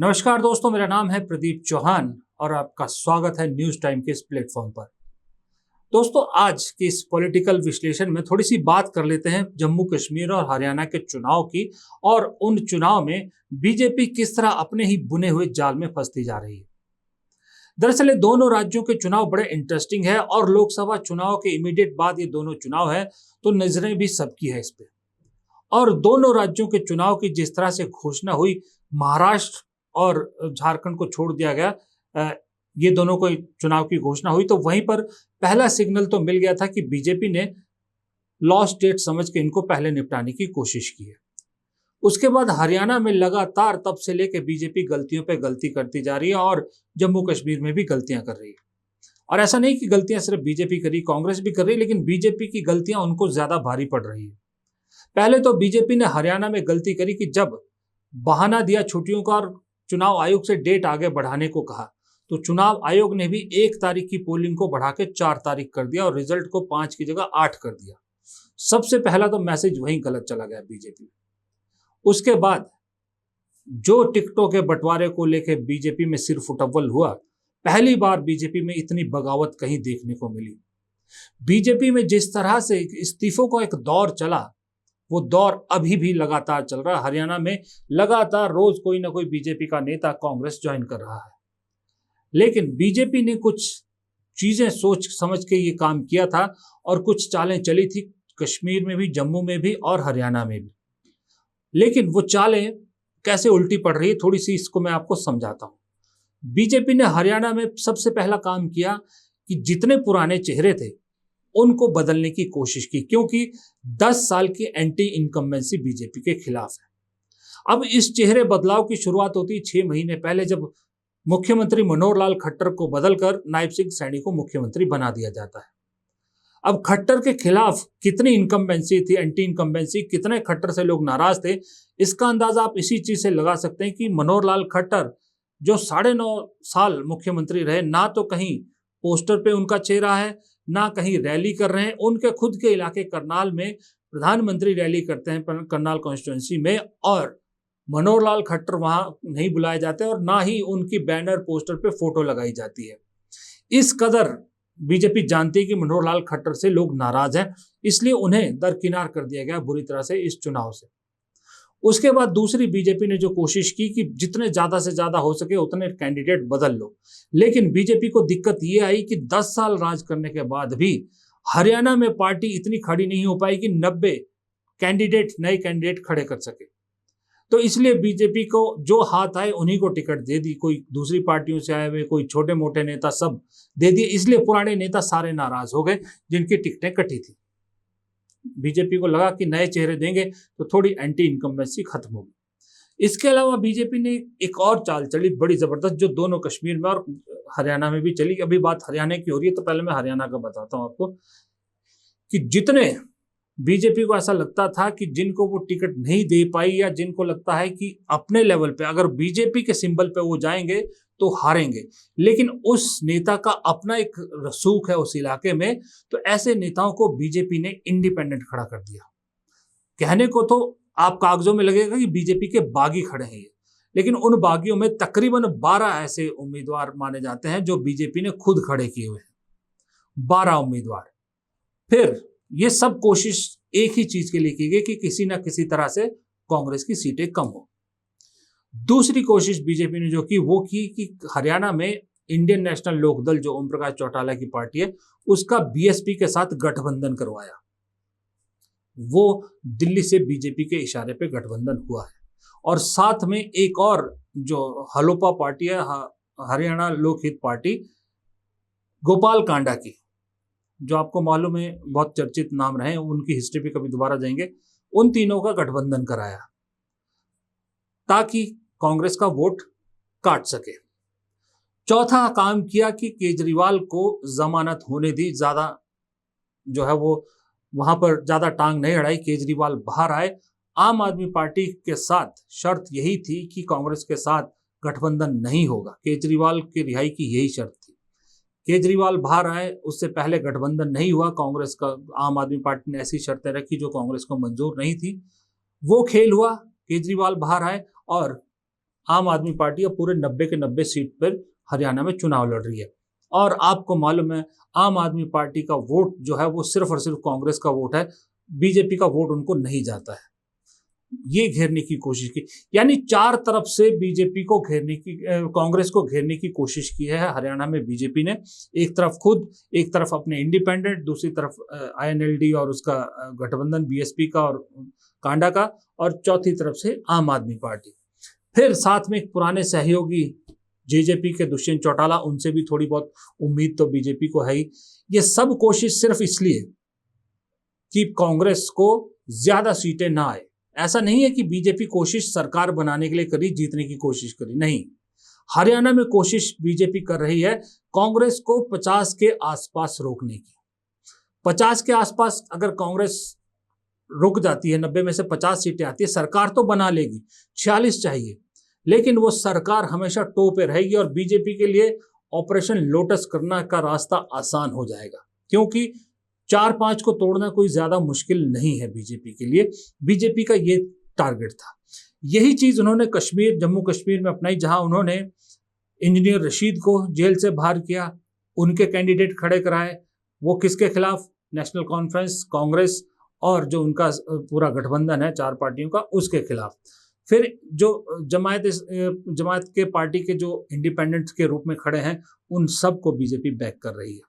नमस्कार दोस्तों, मेरा नाम है प्रदीप चौहान और आपका स्वागत है न्यूज टाइम के इस प्लेटफॉर्म पर। दोस्तों, आज के इस पॉलिटिकल विश्लेषण में थोड़ी सी बात कर लेते हैं जम्मू कश्मीर और हरियाणा के चुनाव की और उन चुनाव में बीजेपी किस तरह अपने ही बुने हुए जाल में फंसती जा रही है। दरअसल ये दोनों राज्यों के चुनाव बड़े इंटरेस्टिंग है और लोकसभा चुनाव के इमीडिएट बाद ये दोनों चुनाव है, तो नजरें भी सबकी है इस पे। और दोनों राज्यों के चुनाव की जिस तरह से घोषणा हुई, महाराष्ट्र और झारखंड को छोड़ दिया गया, ये दोनों को चुनाव की घोषणा हुई, तो वहीं पर पहला सिग्नल तो मिल गया था कि बीजेपी ने लॉस्ट डेट समझ के इनको पहले निपटाने की कोशिश की है। उसके बाद हरियाणा में लगातार तब से लेकर बीजेपी गलतियों पे गलती करती जा रही है और जम्मू कश्मीर में भी गलतियां कर रही है। और ऐसा नहीं कि गलतियां सिर्फ बीजेपी करी, कांग्रेस भी कर रही है, लेकिन बीजेपी की गलतियां उनको ज्यादा भारी पड़ रही है। पहले तो बीजेपी ने हरियाणा में गलती करी कि जब बहाना दिया छुट्टियों का और चुनाव आयोग से डेट आगे बढ़ाने को कहा, तो चुनाव आयोग ने भी 1 तारीख की पोलिंग को बढ़ा के 4 तारीख कर दिया और रिजल्ट को 5 की जगह 8 कर दिया। सबसे पहला तो मैसेज वहीं गलत चला गया बीजेपी। उसके बाद जो टिकटों के बंटवारे को लेकर बीजेपी में सिर फुटअव्वल हुआ, पहली बार बीजेपी में इतनी बगावत कहीं देखने को मिली। बीजेपी में जिस तरह से इस्तीफों का एक दौर चला, वो दौर अभी भी लगातार चल रहा है। हरियाणा में लगातार रोज कोई ना कोई बीजेपी का नेता कांग्रेस ज्वाइन कर रहा है। लेकिन बीजेपी ने कुछ चीजें सोच समझ के ये काम किया था और कुछ चालें चली थी कश्मीर में भी, जम्मू में भी और हरियाणा में भी। लेकिन वो चालें कैसे उल्टी पड़ रही है, थोड़ी सी इसको मैं आपको समझाता हूं। बीजेपी ने हरियाणा में सबसे पहला काम किया कि जितने पुराने चेहरे थे उनको बदलने की कोशिश की, क्योंकि 10 साल की एंटी इनकम्बेंसी बीजेपी के खिलाफ है। अब इस चेहरे बदलाव की शुरुआत होती है 6 महीने पहले, जब मुख्यमंत्री मनोहर लाल खट्टर को बदलकर नायब सिंह सैनी को मुख्यमंत्री बना दिया जाता है। अब खट्टर के खिलाफ कितनी इनकम्बेंसी थी, एंटी इनकम्बेंसी, कितने खट्टर से लोग नाराज थे, इसका अंदाजा आप इसी चीज से लगा सकते हैं कि मनोहर लाल खट्टर जो 9.5 साल मुख्यमंत्री रहे, ना तो कहीं पोस्टर पे उनका चेहरा है, ना कहीं रैली कर रहे हैं। उनके खुद के इलाके करनाल में प्रधानमंत्री रैली करते हैं, करनाल कॉन्स्टिट्यूंसी में, और मनोहर लाल खट्टर वहां नहीं बुलाए जाते और ना ही उनकी बैनर पोस्टर पे फोटो लगाई जाती है। इस कदर बीजेपी जानती है कि मनोहर लाल खट्टर से लोग नाराज हैं, इसलिए उन्हें दरकिनार कर दिया गया बुरी तरह से इस चुनाव से। उसके बाद दूसरी बीजेपी ने जो कोशिश की कि जितने ज्यादा से ज्यादा हो सके उतने कैंडिडेट बदल लो। लेकिन बीजेपी को दिक्कत ये आई कि 10 साल राज करने के बाद भी हरियाणा में पार्टी इतनी खड़ी नहीं हो पाई कि 90 कैंडिडेट, नए कैंडिडेट खड़े कर सके। तो इसलिए बीजेपी को जो हाथ आए उन्हीं को टिकट दे दी। कोई दूसरी पार्टियों से आए हुए, कोई छोटे मोटे नेता, सब दे दिए। इसलिए पुराने नेता सारे नाराज हो गए जिनकी टिकटें कटी थी। बीजेपी को लगा कि नए चेहरे देंगे तो थोड़ी एंटी इनकम्बेंसी खत्म होगी। इसके अलावा बीजेपी ने एक और चाल चली बड़ी जबरदस्त, जो दोनों कश्मीर में और हरियाणा में भी चली। अभी बात हरियाणा की हो रही है, तो पहले मैं हरियाणा का बताता हूं आपको कि जितने बीजेपी को ऐसा लगता था कि जिनको वो टिकट नहीं दे पाई, या जिनको लगता है कि अपने लेवल पे अगर बीजेपी के सिंबल पे वो जाएंगे तो हारेंगे, लेकिन उस नेता का अपना एक रसूख है उस इलाके में, तो ऐसे नेताओं को बीजेपी ने इंडिपेंडेंट खड़ा कर दिया। कहने को तो आप कागजों में लगेगा कि बीजेपी के बागी खड़े हैं ये, लेकिन उन बागियों में तकरीबन 12 ऐसे उम्मीदवार माने जाते हैं जो बीजेपी ने खुद खड़े किए हुए हैं। 12 उम्मीदवार। फिर ये सब कोशिश एक ही चीज के लिए की गई कि किसी ना किसी तरह से कांग्रेस की सीटें कम हो। दूसरी कोशिश बीजेपी ने जो की वो की कि हरियाणा में इंडियन नेशनल लोकदल, जो ओम प्रकाश चौटाला की पार्टी है, उसका बीएसपी के साथ गठबंधन करवाया। वो दिल्ली से बीजेपी के इशारे पे गठबंधन हुआ है। और साथ में एक और जो हलोपा पार्टी है, हरियाणा लोकहित पार्टी, गोपाल कांडा की, जो आपको मालूम है बहुत चर्चित नाम रहे, उनकी हिस्ट्री पे कभी दोबारा जाएंगे। उन तीनों का गठबंधन कराया ताकि कांग्रेस का वोट काट सके। चौथा काम किया कि केजरीवाल को जमानत होने दी, ज्यादा जो है वो वहां पर ज्यादा टांग नहीं अड़ाई, केजरीवाल बाहर आए। आम आदमी पार्टी के साथ शर्त यही थी कि कांग्रेस के साथ गठबंधन नहीं होगा, केजरीवाल की रिहाई की यही शर्त थी। केजरीवाल बाहर आए, उससे पहले गठबंधन नहीं हुआ कांग्रेस का। आम आदमी पार्टी ने ऐसी शर्तें रखी जो कांग्रेस को मंजूर नहीं थी। वो खेल हुआ, केजरीवाल बाहर आए और आम आदमी पार्टी अब पूरे 90 के 90 सीट पर हरियाणा में चुनाव लड़ रही है। और आपको मालूम है आम आदमी पार्टी का वोट जो है वो सिर्फ और सिर्फ कांग्रेस का वोट है, बीजेपी का वोट उनको नहीं जाता है। ये घेरने की कोशिश की, यानी चार तरफ से बीजेपी को घेरने की, कांग्रेस को घेरने की कोशिश की है हरियाणा में बीजेपी ने। एक तरफ खुद, एक तरफ अपने इंडिपेंडेंट, दूसरी तरफ आईएनएलडी और उसका गठबंधन बीएसपी का और कांडा का, और चौथी तरफ से आम आदमी पार्टी। फिर साथ में एक पुराने सहयोगी जेजेपी के दुष्यंत चौटाला, उनसे भी थोड़ी बहुत उम्मीद तो बीजेपी को है ही। ये सब कोशिश सिर्फ इसलिए कि कांग्रेस को ज्यादा सीटें ना आए। ऐसा नहीं है कि बीजेपी कोशिश सरकार बनाने के लिए करी, जीतने की कोशिश करी, नहीं। हरियाणा में कोशिश बीजेपी कर रही है कांग्रेस को 50 के आसपास रोकने की। 50 के आसपास अगर कांग्रेस रुक जाती है, 90 में से 50 सीटें आती है, सरकार तो बना लेगी, 46 चाहिए, लेकिन वो सरकार हमेशा टो पे रहेगी और बीजेपी के लिए ऑपरेशन लोटस करना का रास्ता आसान हो जाएगा, क्योंकि 4-5 को तोड़ना कोई ज्यादा मुश्किल नहीं है बीजेपी के लिए। बीजेपी का ये टारगेट था। यही चीज उन्होंने कश्मीर, जम्मू कश्मीर में अपनाई, जहां उन्होंने इंजीनियर रशीद को जेल से बाहर किया, उनके कैंडिडेट खड़े कराए। वो किसके खिलाफ? नेशनल कॉन्फ्रेंस, कांग्रेस और जो उनका पूरा गठबंधन है 4 पार्टियों का, उसके खिलाफ। फिर जो जमात के पार्टी के जो इंडिपेंडेंट्स के रूप में खड़े हैं, उन सबको बीजेपी बैक कर रही है,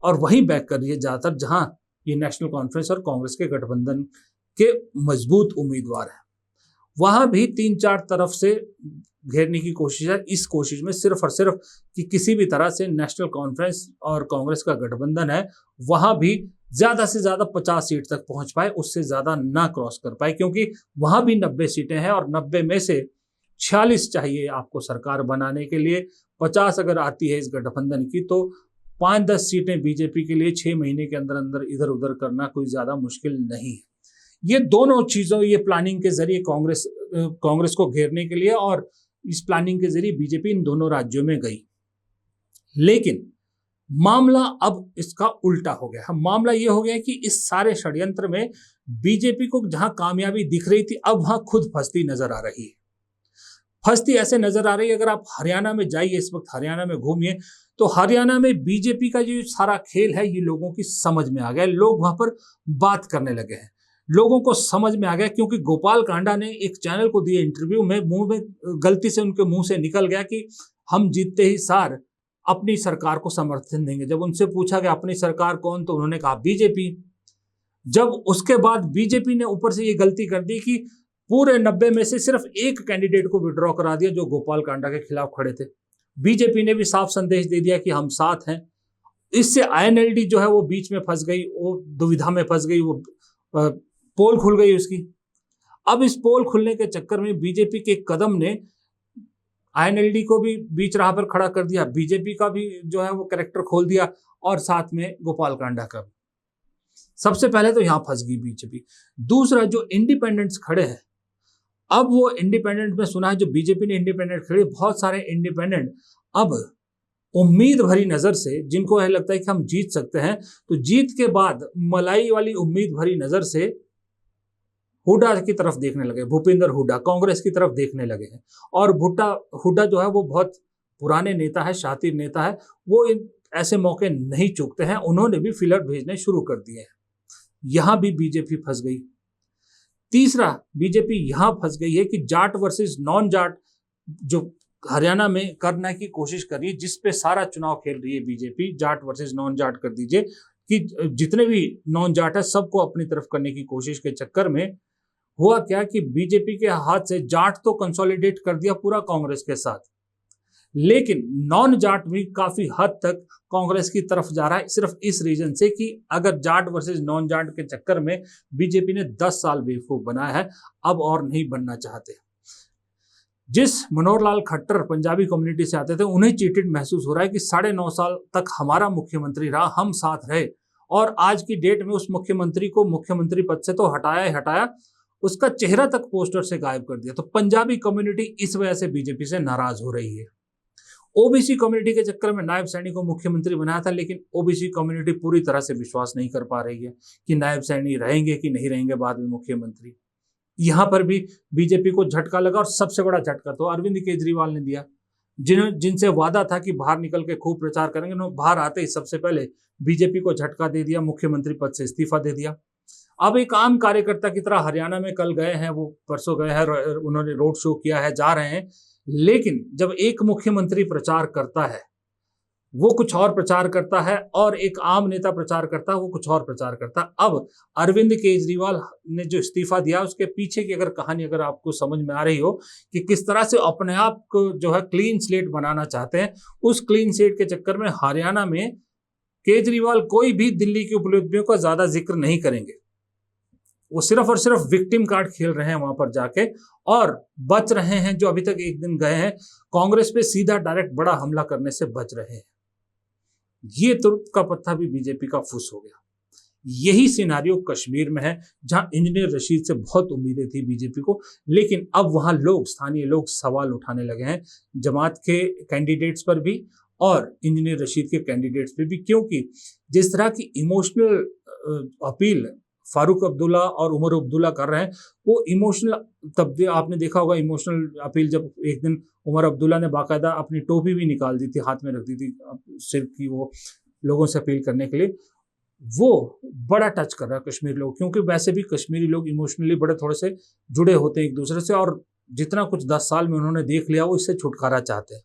और वही बैक कर रही है ज्यादातर जहां ये नेशनल कॉन्फ्रेंस और कांग्रेस के गठबंधन के मजबूत उम्मीदवार हैं। वहां भी 3-4 तरफ से घेरने की कोशिश है। इस कोशिश में सिर्फ और सिर्फ कि किसी भी तरह से नेशनल कॉन्फ्रेंस और कांग्रेस का गठबंधन है, वहां भी ज्यादा से ज्यादा 50 सीट तक पहुंच पाए, उससे ज्यादा ना क्रॉस कर पाए, क्योंकि वहां भी 90 सीटें हैं और 90 में से 46 चाहिए आपको सरकार बनाने के लिए। 50 अगर आती है इस गठबंधन की, तो 5-10 सीटें बीजेपी के लिए 6 महीने के अंदर अंदर इधर उधर करना कोई ज्यादा मुश्किल नहीं है। ये दोनों चीजों, ये प्लानिंग के जरिए कांग्रेस को घेरने के लिए, और इस प्लानिंग के जरिए बीजेपी इन दोनों राज्यों में गई। लेकिन मामला अब इसका उल्टा हो गया। मामला ये हो गया कि इस सारे षड्यंत्र में बीजेपी को जहां कामयाबी दिख रही थी, अब वहां खुद फंसती नजर आ रही है। फंसती ऐसे नजर आ रही है, अगर आप हरियाणा में जाइए, इस वक्त हरियाणा में घूमिए, तो हरियाणा में बीजेपी का जो सारा खेल है ये लोगों की समझ में आ गया। लोग वहां पर बात करने लगे हैं, लोगों को समझ में आ गया, क्योंकि गोपाल कांडा ने एक चैनल को दिए इंटरव्यू में, मुंह में गलती से उनके मुंह से निकल गया कि हम जीतते ही सार अपनी सरकार को समर्थन देंगे। जब उनसे पूछा गया अपनी सरकार कौन, तो उन्होंने कहा बीजेपी। जब उसके बाद बीजेपी ने ऊपर से ये गलती कर दी कि पूरे 90 में से सिर्फ एक कैंडिडेट को विड्रॉ करा दिया जो गोपाल कांडा के खिलाफ खड़े थे। बीजेपी ने भी साफ संदेश दे दिया कि हम साथ हैं। इससे आईएनएलडी जो है वो बीच में फंस गई, वो दुविधा में फंस गई, वो पोल खुल गई उसकी। अब इस पोल खुलने के चक्कर में बीजेपी के कदम ने आईएनएलडी को भी बीच राह पर खड़ा कर दिया, बीजेपी का भी जो है वो कैरेक्टर खोल दिया, और साथ में गोपाल कांडा का भी। सबसे पहले तो यहां फंस गई बीजेपी। दूसरा, जो इंडिपेंडेंट्स खड़े हैं, अब वो इंडिपेंडेंट में सुना है जो बीजेपी ने इंडिपेंडेंट खड़े, बहुत सारे इंडिपेंडेंट अब उम्मीद भरी नजर से, जिनको यह लगता है कि हम जीत सकते हैं, तो जीत के बाद मलाई वाली उम्मीद भरी नजर से हुड्डा की तरफ देखने लगे। भूपिंदर हुड्डा कांग्रेस की तरफ देखने लगे हैं। और हुड्डा जो है वो बहुत पुराने नेता है, शातिर नेता है, वो ऐसे मौके नहीं चूकते हैं। उन्होंने भी फिलर भेजने शुरू कर दिए हैं। यहां भी बीजेपी फंस गई। तीसरा, बीजेपी यहां फंस गई है कि जाट वर्सेस नॉन जाट जो हरियाणा में करने की कोशिश कर रही है, जिसपे सारा चुनाव खेल रही है BJP, Jat versus non Jat कर दीजिए, कि जितने भी नॉन जाट है सबको अपनी तरफ करने की कोशिश के चक्कर में हुआ क्या कि बीजेपी के हाथ से जाट तो कंसोलिडेट कर दिया पूरा कांग्रेस के साथ, लेकिन नॉन जाट भी काफी हद तक कांग्रेस की तरफ जा रहा है, सिर्फ इस रीजन से कि अगर जाट वर्सेस नॉन जाट के चक्कर में बीजेपी ने 10 साल बेवकूफ बनाया है, अब और नहीं बनना चाहते। जिस मनोहर लाल खट्टर पंजाबी कम्युनिटी से आते थे, उन्हें चीटेड महसूस हो रहा है कि 9.5 साल तक हमारा मुख्यमंत्री रहा, हम साथ रहे, और आज की डेट में उस मुख्यमंत्री को मुख्यमंत्री पद से तो हटाया ही हटाया, उसका चेहरा तक पोस्टर से गायब कर दिया। तो पंजाबी कम्युनिटी इस वजह से बीजेपी से नाराज हो रही है। ओबीसी कम्युनिटी के चक्कर में नायब सैनी को मुख्यमंत्री बनाया था, लेकिन ओबीसी कम्युनिटी पूरी तरह से विश्वास नहीं कर पा रही है कि नायब सैनी रहेंगे कि नहीं रहेंगे बाद में मुख्यमंत्री। यहाँ पर भी बीजेपी को झटका लगा, और सबसे बड़ा झटका तो अरविंद केजरीवाल ने दिया, जिनसे वादा था कि बाहर निकल के खूब प्रचार करेंगे। उन्होंने बाहर आते ही सबसे पहले बीजेपी को झटका दे दिया, मुख्यमंत्री पद से इस्तीफा दे दिया। अब एक आम कार्यकर्ता की तरह हरियाणा में कल गए हैं, वो परसों गए हैं, उन्होंने रोड शो किया है, जा रहे हैं। लेकिन जब एक मुख्यमंत्री प्रचार करता है वो कुछ और प्रचार करता है, और एक आम नेता प्रचार करता है वो कुछ और प्रचार करता है। अब अरविंद केजरीवाल ने जो इस्तीफा दिया उसके पीछे की अगर कहानी अगर आपको समझ में आ रही हो कि किस तरह से अपने आप को जो है क्लीन स्लेट बनाना चाहते हैं, उस क्लीन स्लेट के चक्कर में हरियाणा में केजरीवाल कोई भी दिल्ली की उपलब्धियों का ज्यादा जिक्र नहीं करेंगे। वो सिर्फ और सिर्फ विक्टिम कार्ड खेल रहे हैं वहां पर जाके, और बच रहे हैं जो अभी तक एक दिन गए हैं कांग्रेस पे सीधा डायरेक्ट बड़ा हमला करने से बच रहे हैं। ये तुर्क का पत्ता भी बीजेपी का फुस हो गया। यही सिनारियो कश्मीर में है, जहां इंजीनियर रशीद से बहुत उम्मीदें थी बीजेपी को, लेकिन अब वहां लोग, स्थानीय लोग सवाल उठाने लगे हैं जमात के कैंडिडेट्स पर भी और इंजीनियर रशीद के कैंडिडेट्स पे भी, क्योंकि जिस तरह की इमोशनल अपील फारूक अब्दुल्ला और उमर अब्दुल्ला कर रहे हैं, वो इमोशनल तब्दील आपने देखा होगा। इमोशनल अपील जब एक दिन उमर अब्दुल्ला ने बाकायदा अपनी टोपी भी निकाल दी थी, हाथ में रख दी थी सिर की, वो लोगों से अपील करने के लिए, वो बड़ा टच कर रहा है कश्मीरी लोग, क्योंकि वैसे भी कश्मीरी लोग इमोशनली बड़े थोड़े से जुड़े होते हैं एक दूसरे से, और जितना कुछ 10 साल में उन्होंने देख लिया वो इससे छुटकारा चाहते हैं।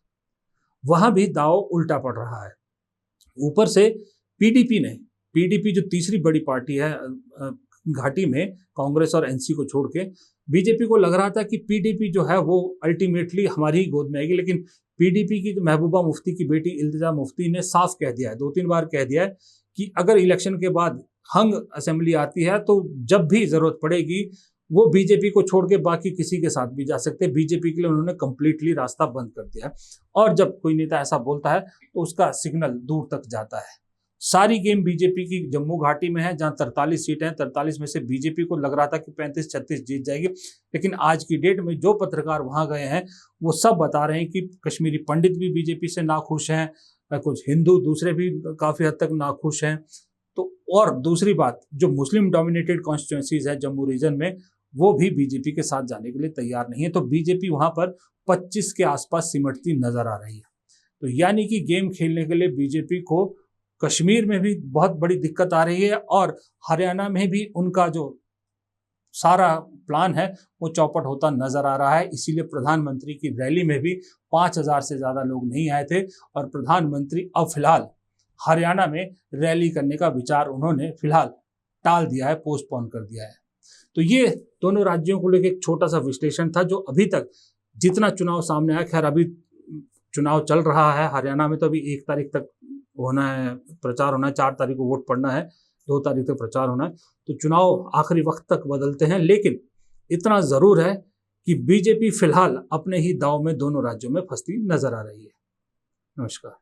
वहां भी दाव उल्टा पड़ रहा है। ऊपर से पीडीपी जो तीसरी बड़ी पार्टी है घाटी में, कांग्रेस और एनसी को छोड़ के, बीजेपी को लग रहा था कि पीडीपी जो है वो अल्टीमेटली हमारी ही गोद में आएगी, लेकिन पीडीपी की महबूबा मुफ्ती की बेटी इल्तिजा मुफ्ती ने साफ कह दिया है, 2-3 बार कह दिया है कि अगर इलेक्शन के बाद हंग असेंबली आती है तो जब भी जरूरत पड़ेगी वो बीजेपी को छोड़ के बाकी किसी के साथ भी जा सकते हैं। बीजेपी के लिए उन्होंने कंप्लीटली रास्ता बंद कर दिया है, और जब कोई नेता ऐसा बोलता है तो उसका सिग्नल दूर तक जाता है। सारी गेम बीजेपी की जम्मू घाटी में है, जहां 43 सीटें हैं, 43 में से बीजेपी को लग रहा था कि 35-36 जीत जाएगी, लेकिन आज की डेट में जो पत्रकार वहां गए हैं वो सब बता रहे हैं कि कश्मीरी पंडित भी बीजेपी से नाखुश हैं, कुछ हिंदू दूसरे भी काफी हद तक नाखुश हैं। तो और दूसरी बात, जो मुस्लिम डोमिनेटेड कॉन्स्टिट्यूएंसीज है जम्मू रीजन में, वो भी बीजेपी के साथ जाने के लिए तैयार नहीं है। तो बीजेपी वहां पर 25 के आसपास सिमटती नजर आ रही है। तो यानी कि गेम खेलने के लिए बीजेपी को कश्मीर में भी बहुत बड़ी दिक्कत आ रही है, और हरियाणा में भी उनका जो सारा प्लान है वो चौपट होता नजर आ रहा है। इसीलिए प्रधानमंत्री की रैली में भी 5000 से ज्यादा लोग नहीं आए थे, और प्रधानमंत्री अब फिलहाल हरियाणा में रैली करने का विचार उन्होंने फिलहाल टाल दिया है, पोस्टपोन कर दिया है। तो ये दोनों राज्यों को लेकर एक छोटा सा विश्लेषण था, जो अभी तक जितना चुनाव सामने आया, खैर अभी चुनाव चल रहा है हरियाणा में, तो अभी 1 तारीख तक होना है, प्रचार होना है, 4 तारीख को वोट पड़ना है, 2 तारीख तक प्रचार होना है। तो चुनाव आखिरी वक्त तक बदलते हैं, लेकिन इतना जरूर है कि बीजेपी फिलहाल अपने ही दाव में दोनों राज्यों में फंसती नजर आ रही है। नमस्कार।